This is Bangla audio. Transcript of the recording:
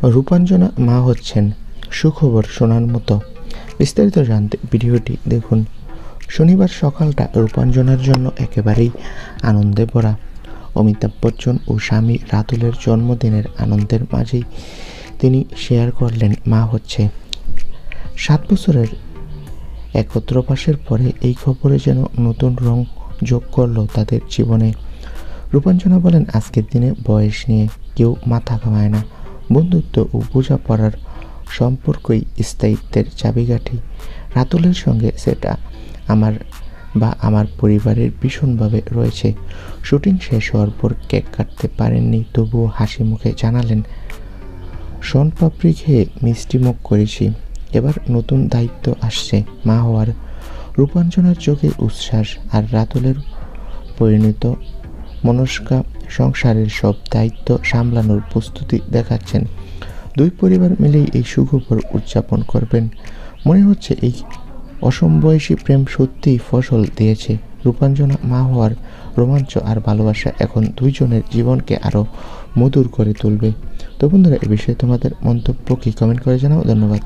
রূপাঞ্জনা মা হচ্ছেন, সুখবর শোনার মতো। বিস্তারিত জানতে ভিডিওটি দেখুন। শনিবার সকালটা রূপাঞ্জনার জন্য একেবারেই আনন্দে ভরা। অমিতাভ বচ্চন ও স্বামী রাতুলের জন্মদিনের আনন্দের মাঝেই তিনি শেয়ার করলেন মা হচ্ছে। 7 বছরের একত্রবাসের পরে এই খবরে যেন নতুন রং যোগ করলো তাদের জীবনে। রূপাঞ্জনা বলেন, আজকের দিনে বয়স নিয়ে কেউ মাথা ঘামায় না। বন্ধুত্ব ও বোঝাপড়ার সম্পর্কই স্থায়িত্বের চাবিকাঠি। রাতুলের সঙ্গে সেটা আমার পরিবারের ভীষণভাবে রয়েছে। শুটিং শেষ হওয়ার পর কেক কাটতে পারেননি, তবুও হাসি মুখে জানালেন, শনপাপড়ি খেয়ে মিষ্টিমুখ করেছি। এবার নতুন দায়িত্ব আসছে মা হওয়ার। রূপাঞ্জনার চোখে উচ্ছ্বাস, আর রাতুলের পরিণত মনস্কা সংসারের সব দায়িত্ব সামলানোর প্রস্তুতি দেখাচ্ছেন। দুই পরিবার মিলেই এই সুখবর উদযাপন করবেন। মনে হচ্ছে এই অসমবয়সী প্রেম সত্যিই ফসল দিয়েছে। রূপাঞ্জনা মা হওয়ার রোমাঞ্চ আর ভালোবাসা এখন দুইজনের জীবনকে আরও মধুর করে তুলবে। তো বন্ধুরা, এ বিষয়ে তোমাদের মন্তব্য কি কমেন্ট করে জানাও। ধন্যবাদ।